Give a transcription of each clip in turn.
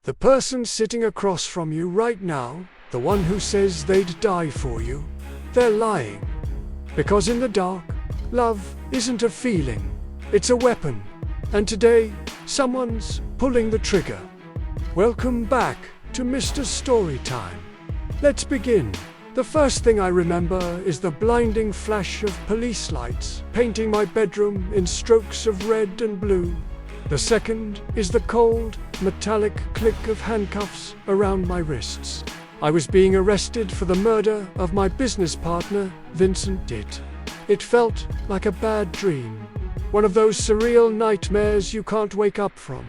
The person sitting across from you right now, the one who says they'd die for you, they're lying. Because in the dark, love isn't a feeling, it's a weapon. And today, someone's pulling the trigger. Welcome back to Mr. Storytime. Let's begin. The first thing I remember is the blinding flash of police lights painting my bedroom in strokes of red and blue. The second is the cold, metallic click of handcuffs around my wrists. I was being arrested for the murder of my business partner, Vincent. It felt like a bad dream, one of those surreal nightmares you can't wake up from.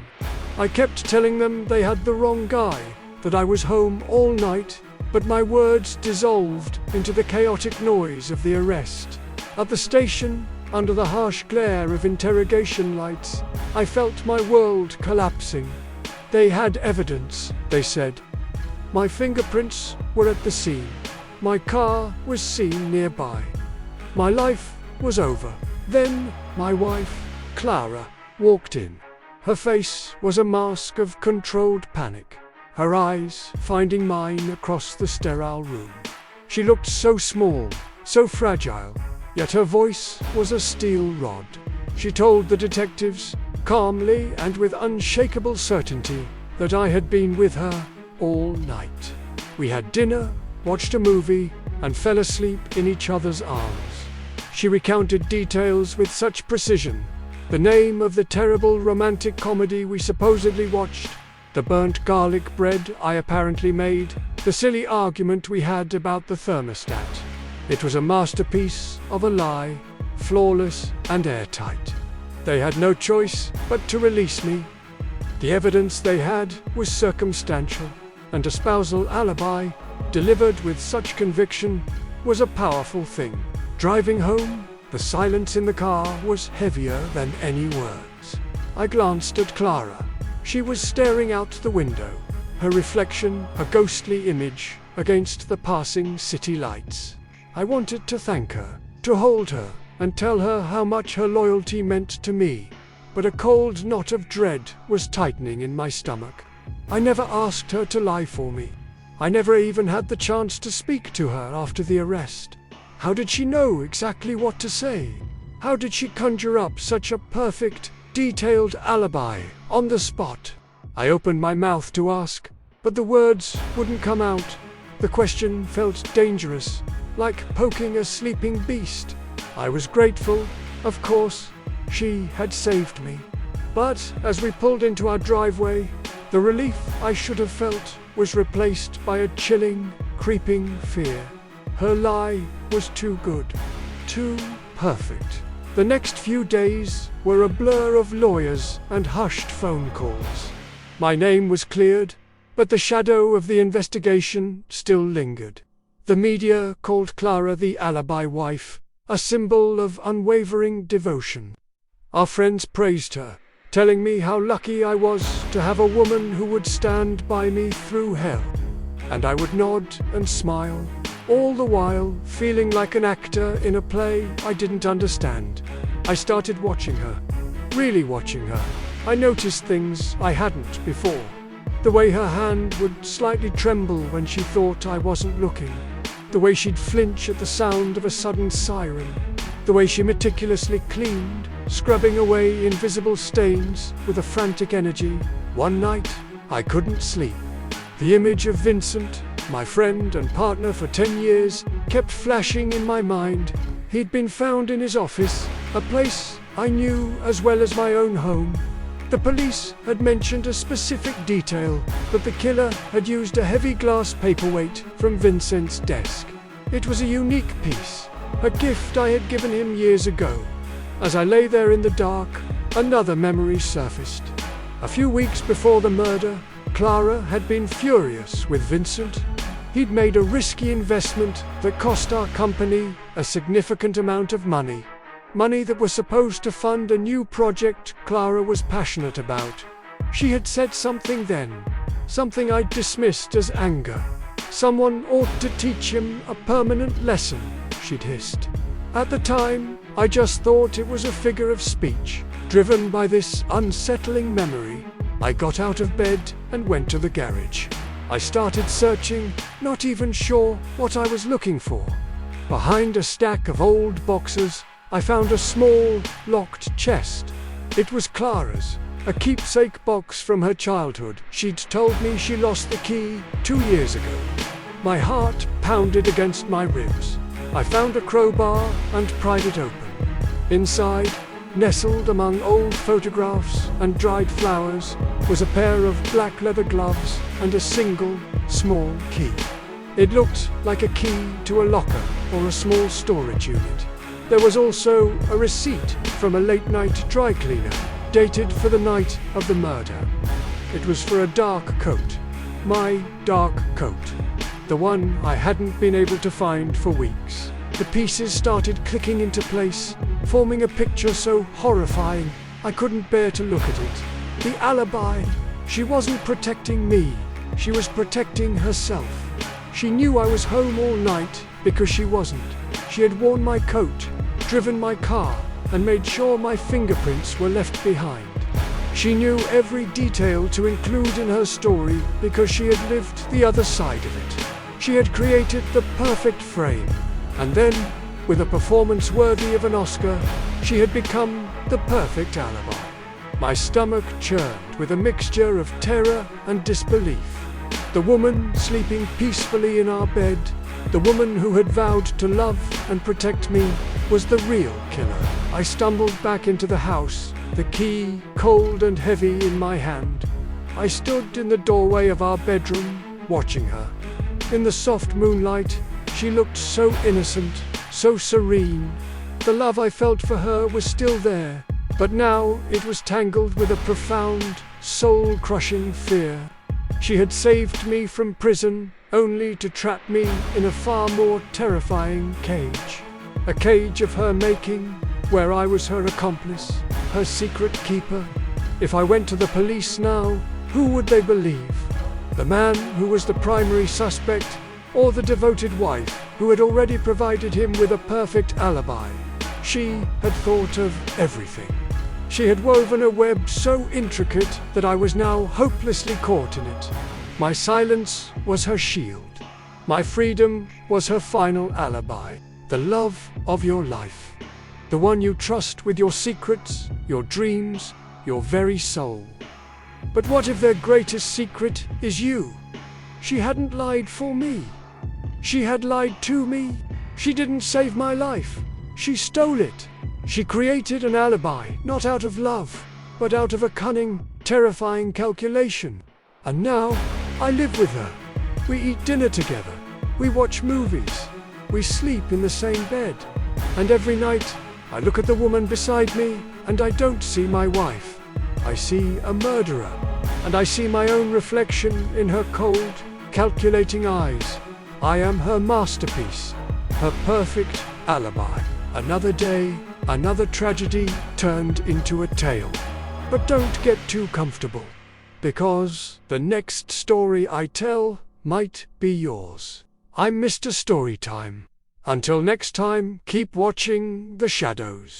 I kept telling them they had the wrong guy, that I was home all night, but my words dissolved into the chaotic noise of the arrest. At the station, under the harsh glare of interrogation lights, I felt my world collapsing. They had evidence, they said. My fingerprints were at the scene. My car was seen nearby. My life was over. Then my wife, Clara, walked in. Her face was a mask of controlled panic, her eyes finding mine across the sterile room. She looked so small, so fragile, yet her voice was a steel rod. She told the detectives, calmly and with unshakable certainty, that I had been with her all night. We had dinner, watched a movie, and fell asleep in each other's arms. She recounted details with such precision. The name of the terrible romantic comedy we supposedly watched, the burnt garlic bread I apparently made, the silly argument we had about the thermostat. It was a masterpiece of a lie, flawless and airtight. They had no choice but to release me. The evidence they had was circumstantial, and a spousal alibi, delivered with such conviction, was a powerful thing. Driving home, the silence in the car was heavier than any words. I glanced at Clara. She was staring out the window, her reflection a ghostly image against the passing city lights. I wanted to thank her, to hold her, and tell her how much her loyalty meant to me, but a cold knot of dread was tightening in my stomach. I never asked her to lie for me. I never even had the chance to speak to her after the arrest. How did she know exactly what to say? How did she conjure up such a perfect, detailed alibi on the spot? I opened my mouth to ask, but the words wouldn't come out. The question felt dangerous, like poking a sleeping beast. I was grateful, of course. She had saved me. But as we pulled into our driveway, the relief I should have felt was replaced by a chilling, creeping fear. Her lie was too good, too perfect. The next few days were a blur of lawyers and hushed phone calls. My name was cleared, but the shadow of the investigation still lingered. The media called Clara the alibi wife, a symbol of unwavering devotion. Our friends praised her, telling me how lucky I was to have a woman who would stand by me through hell. And I would nod and smile, all the while feeling like an actor in a play I didn't understand. I started watching her, really watching her. I noticed things I hadn't before. The way her hand would slightly tremble when she thought I wasn't looking. The way she'd flinch at the sound of a sudden siren. The way she meticulously cleaned, scrubbing away invisible stains with a frantic energy. One night, I couldn't sleep. The image of Vincent, my friend and partner for 10 years, kept flashing in my mind. He'd been found in his office, a place I knew as well as my own home. The police had mentioned a specific detail, that the killer had used a heavy glass paperweight from Vincent's desk. It was a unique piece, a gift I had given him years ago. As I lay there in the dark, another memory surfaced. A few weeks before the murder, Clara had been furious with Vincent. He'd made a risky investment that cost our company a significant amount of money. Money that was supposed to fund a new project Clara was passionate about. She had said something then, something I dismissed as anger. Someone ought to teach him a permanent lesson, she'd hissed. At the time, I just thought it was a figure of speech, driven by this unsettling memory. I got out of bed and went to the garage. I started searching, not even sure what I was looking for. Behind a stack of old boxes, I found a small, locked chest. It was Clara's, a keepsake box from her childhood. She'd told me she lost the key 2 years ago. My heart pounded against my ribs. I found a crowbar and pried it open. Inside, nestled among old photographs and dried flowers, was a pair of black leather gloves and a single, small key. It looked like a key to a locker or a small storage unit. There was also a receipt from a late-night dry cleaner, dated for the night of the murder. It was for a dark coat. My dark coat. The one I hadn't been able to find for weeks. The pieces started clicking into place, forming a picture so horrifying I couldn't bear to look at it. The alibi. She wasn't protecting me. She was protecting herself. She knew I was home all night because she wasn't. She had worn my coat, driven my car, and made sure my fingerprints were left behind. She knew every detail to include in her story because she had lived the other side of it. She had created the perfect frame. And then, with a performance worthy of an Oscar, she had become the perfect alibi. My stomach churned with a mixture of terror and disbelief. The woman sleeping peacefully in our bed, the woman who had vowed to love and protect me, was the real killer. I stumbled back into the house, the key cold and heavy in my hand. I stood in the doorway of our bedroom, watching her. In the soft moonlight, she looked so innocent, so serene. The love I felt for her was still there, but now it was tangled with a profound, soul-crushing fear. She had saved me from prison, only to trap me in a far more terrifying cage. A cage of her making, where I was her accomplice, her secret keeper. If I went to the police now, who would they believe? The man who was the primary suspect, or the devoted wife who had already provided him with a perfect alibi? She had thought of everything. She had woven a web so intricate that I was now hopelessly caught in it. My silence was her shield. My freedom was her final alibi. The love of your life. The one you trust with your secrets, your dreams, your very soul. But what if their greatest secret is you? She hadn't lied for me. She had lied to me. She didn't save my life. She stole it. She created an alibi, not out of love, but out of a cunning, terrifying calculation. And now, I live with her. We eat dinner together. We watch movies. We sleep in the same bed. And every night, I look at the woman beside me, and I don't see my wife. I see a murderer. And I see my own reflection in her cold, calculating eyes. I am her masterpiece, her perfect alibi. Another day, another tragedy turned into a tale. But don't get too comfortable, because the next story I tell might be yours. I'm Mr. Storytime. Until next time, keep watching the shadows.